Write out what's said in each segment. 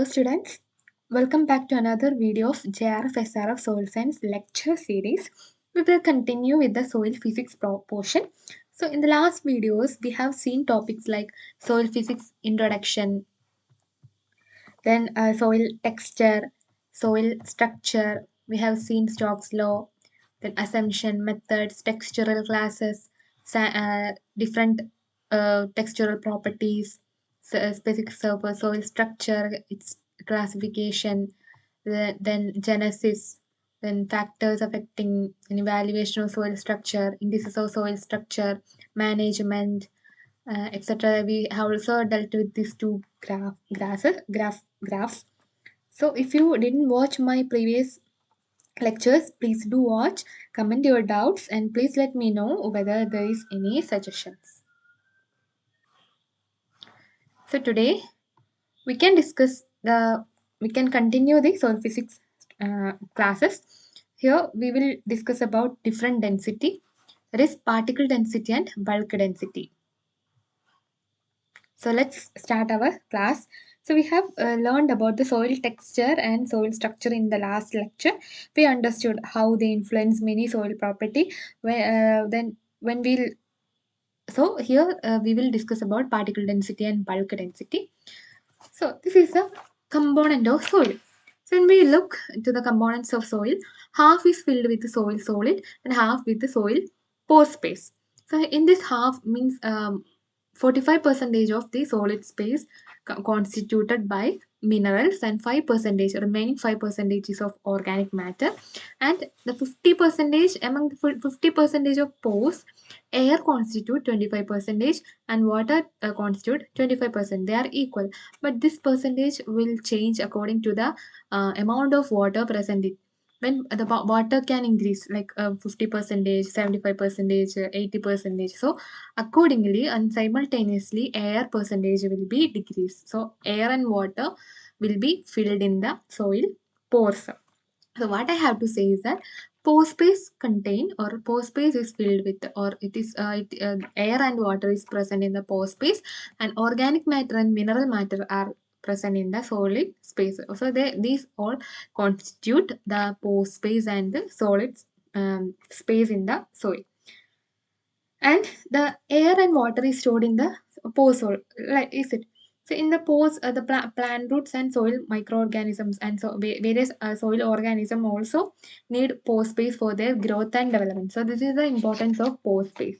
students, welcome back to another video of JRF Soil Science lecture series. We will continue with the soil physics portion. So in the last videos, we have seen topics like soil physics introduction, then soil texture, soil structure. We have seen Stokes law, then assumption methods, textural classes, different textural properties, specific surface soil structure, its classification, then genesis, then factors affecting an evaluation of soil structure, indices of soil structure, management, etc. We have also dealt with these two graphs. So if you didn't watch my previous lectures, please do watch, comment your doubts, and please let me know whether there is any suggestions. So today we can continue the soil physics classes. Here we will discuss about different density, that is particle density and bulk density. So let's start our class. So we have learned about the soil texture and soil structure in the last lecture. We understood how they influence many soil property. Then when we'll so here we will discuss about particle density and bulk density. So this is a component of soil. So when we look into the components of soil, half is filled with the soil solid and half with the soil pore space. So in this half means 45% of the solid space constituted by minerals and 5% remaining 5% is of organic matter, and the 50% among the 50% of pores, air constitute 25% and water constitute 25%. They are equal, but this percentage will change according to the amount of water present in. When the water can increase like 50%, 75%, 80%. So accordingly and simultaneously air percentage will be decreased. So air and water will be filled in the soil pores. So what I have to say is that pore space contain or pore space is filled with, or air and water is present in the pore space, and organic matter and mineral matter are present in the solid space. So these all constitute the pore space and the solid space in the soil. And the air and water is stored in the pores, like is it? So in the pores, the plant roots and soil microorganisms and so various soil organisms also need pore space for their growth and development. So this is the importance of pore space.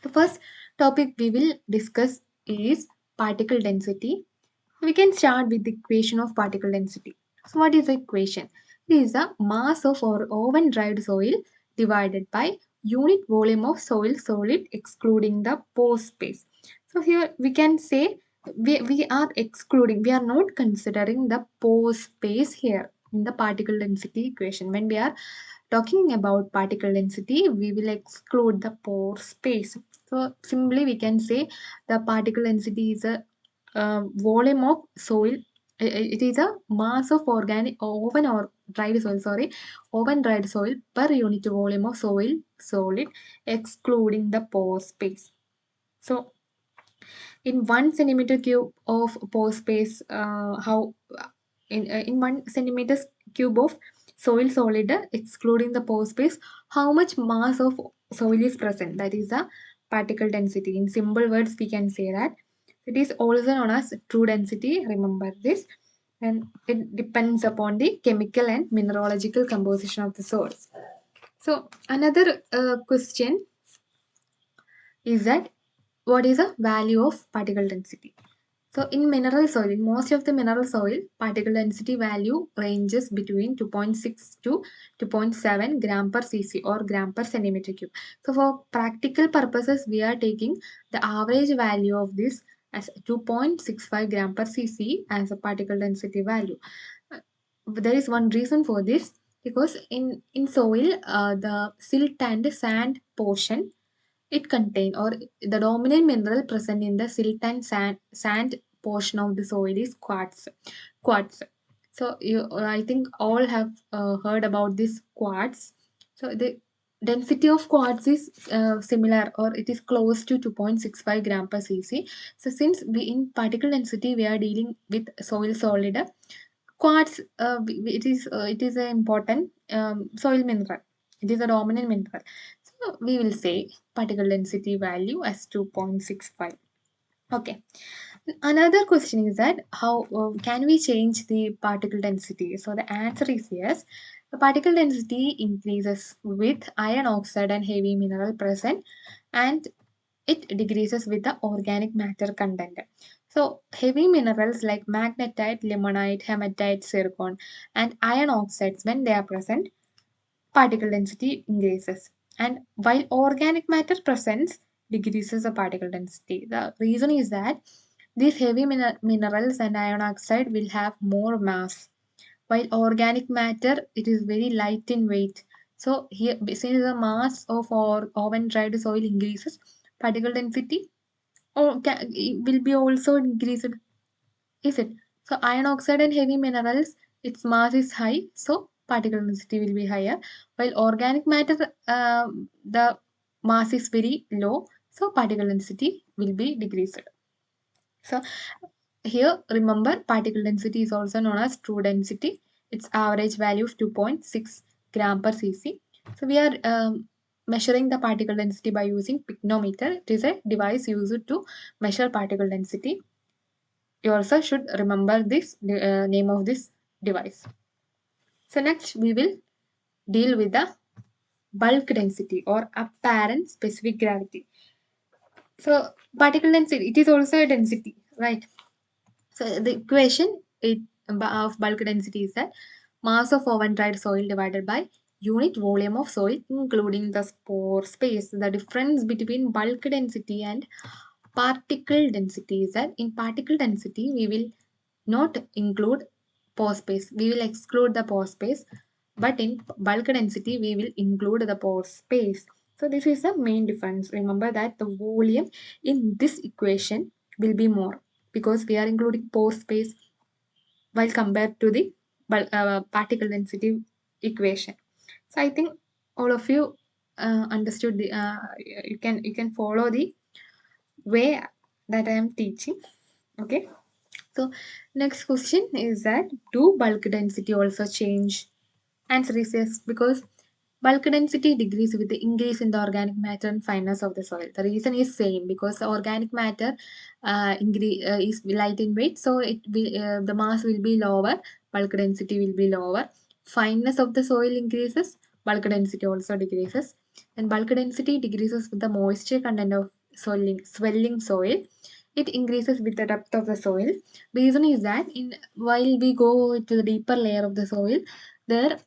The first topic we will discuss is particle density. We can start with the equation of particle density. So what is the equation? It is the mass of our oven dried soil divided by unit volume of soil solid excluding the pore space. So here we can say we are excluding, we are not considering the pore space here in the particle density equation. When we are talking about particle density, we will exclude the pore space. So simply we can say the particle density is a volume of soil. It is a mass of organic oven or dried soil, oven dried soil per unit volume of soil solid excluding the pore space. So in 1 centimeter cube of pore space, how in 1 centimeter cube of soil solid excluding the pore space, how much mass of soil is present? That is the particle density. In simple words, we can say that it is also known as true density. Remember this, and it depends upon the chemical and mineralogical composition of the soils. So another question is that what is the value of particle density? So in mineral soil, in most of the mineral soil, particle density value ranges between 2.6 to 2.7 gram per cc or gram per centimeter cube. So for practical purposes, we are taking the average value of this as 2.65 gram per cc as a particle density value. There is one reason for this, because in soil, the silt and sand portion it contain, or the dominant mineral present in the silt and sand portion of the soil is quartz. Quartz. So I think all have heard about this quartz. So density of quartz is similar, or it is close to 2.65 gram per cc. So since we in particle density we are dealing with soil solid, quartz it is an important soil mineral. It is a dominant mineral. So we will say particle density value as 2.65. Okay. Another question is that how can we change the particle density? So the answer is yes. The particle density increases with iron oxide and heavy mineral present, and it decreases with the organic matter content. So heavy minerals like magnetite, limonite, hematite, zircon, and iron oxides, when they are present, particle density increases. And while organic matter presence decreases the particle density. The reason is that these heavy minerals and iron oxide will have more mass, while organic matter it is very light in weight. So here, since the mass of our oven dried soil increases, particle density will be also increased, is it? So iron oxide and heavy minerals, its mass is high, so particle density will be higher. While organic matter, the mass is very low, so particle density will be decreased. So here, remember, particle density is also known as true density. Its average value is 2.6 gram per cc. So we are measuring the particle density by using pycnometer. It is a device used to measure particle density. You also should remember this name of this device. So next we will deal with the bulk density or apparent specific gravity. So particle density, it is also a density, right? So the equation of bulk density is that mass of oven dried soil divided by unit volume of soil including the pore space. The difference between bulk density and particle density is that in particle density we will not include pore space. We will exclude the pore space, but in bulk density we will include the pore space. So this is the main difference. Remember that the volume in this equation will be more because we are including pore space while compared to the particle density equation. So I think all of you understood the you can follow the way that I am teaching. Okay. So next question is that do bulk density also change? Answer is yes, because bulk density decreases with the increase in the organic matter and fineness of the soil. The reason is same because the organic matter is light in weight, so the mass will be lower, bulk density will be lower. Fineness of the soil increases, bulk density also decreases, and bulk density decreases with the moisture content of swelling soil. It increases with the depth of the soil. Reason is that in while we go to the deeper layer of the soil, there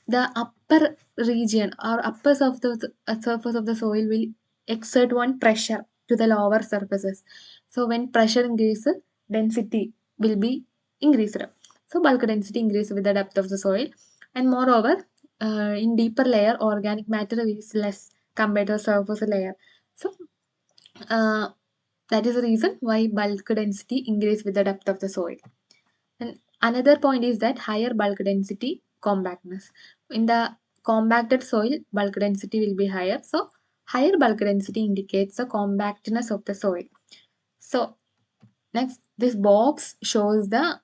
the upper region or upper surface of the soil will exert one pressure to the lower surfaces. So when pressure increases, density will be increased. So bulk density increases with the depth of the soil, and moreover, in deeper layer, organic matter is less compared to the surface layer. So uh, that is the reason why bulk density increases with the depth of the soil. And another point is that higher bulk density compactness. In the compacted soil, bulk density will be higher. So higher bulk density indicates the compactness of the soil. So next, this box shows the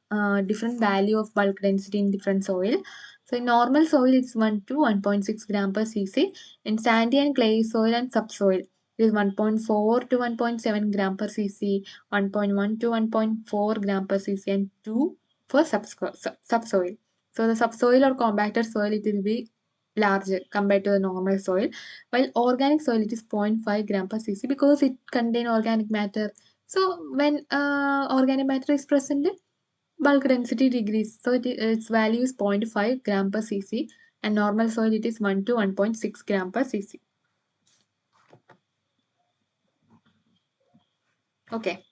different value of bulk density in different soil. So in normal soil, it's 1 to 1.6 gram per cc. In sandy and clay soil and subsoil, it is 1.4 to 1.7 gram per cc, 1.1 to 1.4 gram per cc, and 2 for subsoil. So the subsoil or compacted soil, it will be larger compared to the normal soil, while organic soil, it is 0.5 gram per cc because it contain organic matter. So when organic matter is present, bulk density decrease. So its value is 0.5 gram per cc, and normal soil it is 1 to 1.6 gram per cc. Okay.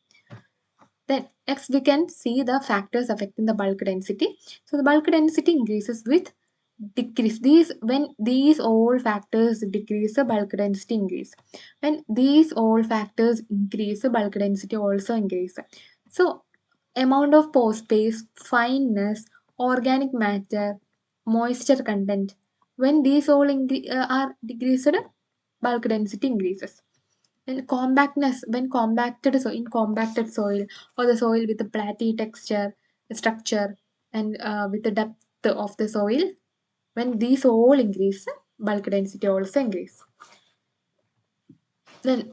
Then next we can see the factors affecting the bulk density. So the bulk density increases with decrease. When these all factors decrease, the bulk density increase. When these all factors increase, the bulk density also increase. So amount of pore space, fineness, organic matter, moisture content. When these all are decreased, bulk density increases. And compactness, when compacted, so in compacted soil or the soil with a platy texture, structure, and with the depth of the soil, when these all increase, bulk density also increase. Then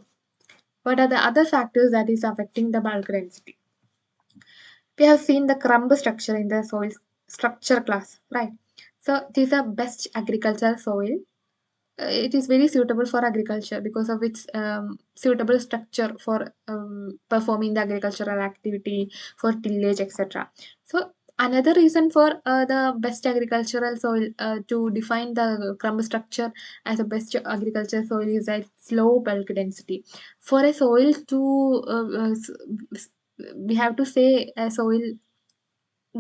what are the other factors that is affecting the bulk density? We have seen the crumb structure in the soil structure class, right? So these are best agricultural soil. It is very suitable for agriculture because of its suitable structure for performing the agricultural activity, for tillage, etc. So another reason for the best agricultural soil to define the crumb structure as a best agricultural soil is that low bulk density. For a soil to we have to say a soil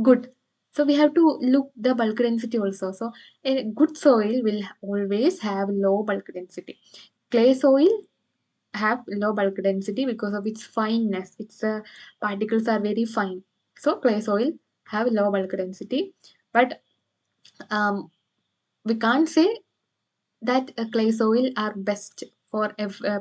good. So we have to look the bulk density also. So a good soil will always have low bulk density. Clay soil have low bulk density because of its fineness. Its particles are very fine. So clay soil have low bulk density. But um, we can't say that clay soil are best for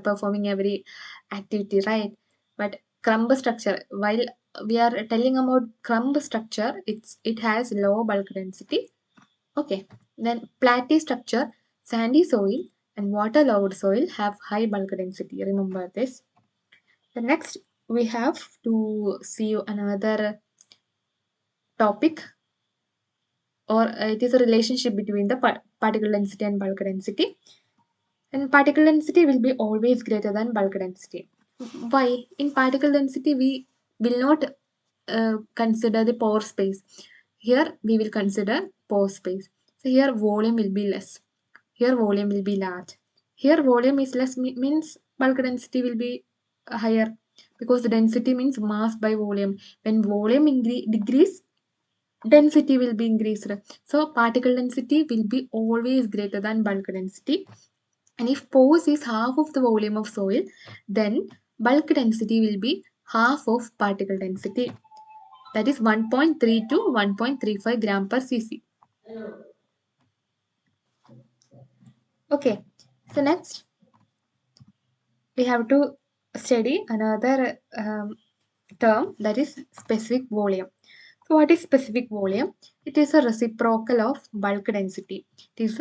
performing every activity, right? But crumb structure, while we are telling about crumb structure, it has low bulk density. Okay, then platy structure, sandy soil and waterlogged soil have high bulk density. Remember this. The next we have to see another topic, or it is a relationship between the particle density and bulk density. And particle density will be always greater than bulk density. Why? In particle density, we will not consider the pore space. Here, we will consider pore space. So here, volume will be less. Here, volume will be large. Here, volume is less means bulk density will be higher, because the density means mass by volume. When volume decrease, density will be increased. So particle density will be always greater than bulk density. And if pores is half of the volume of soil, then bulk density will be half of particle density. That is 1.3 to 1.35 gram per cc. Okay, so next we have to study another term, that is specific volume. So what is specific volume? It is a reciprocal of bulk density. It is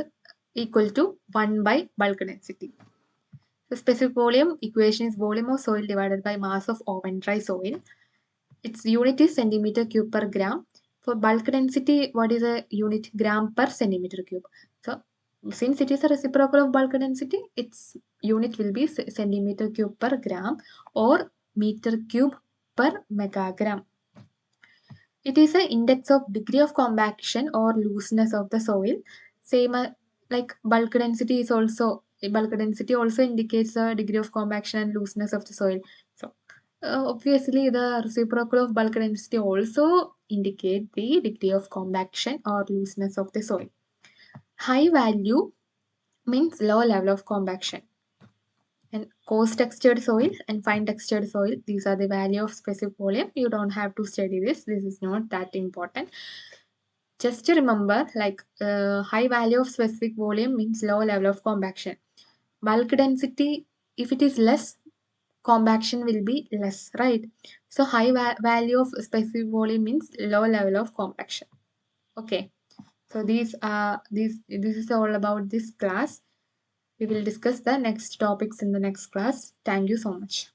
equal to 1 by bulk density. The specific volume equation is volume of soil divided by mass of open dry soil. Its unit is centimeter cube per gram. For bulk density, what is a unit? Gram per centimeter cube. So since it is a reciprocal of bulk density, its unit will be centimeter cube per gram or meter cube per megagram. It is an index of degree of compaction or looseness of the soil. Same like bulk density is also, bulk density also indicates the degree of compaction and looseness of the soil. So obviously the reciprocal of bulk density also indicate the degree of compaction or looseness of the soil. High value means low level of compaction. And coarse textured soil and fine textured soil, these are the value of specific volume. You don't have to study this. This is not that important. Just to remember, like high value of specific volume means low level of compaction. Bulk density, if it is less, compaction will be less, right? So high value of specific volume means low level of compaction. Okay. So this is all about this class. We will discuss the next topics in the next class. Thank you so much.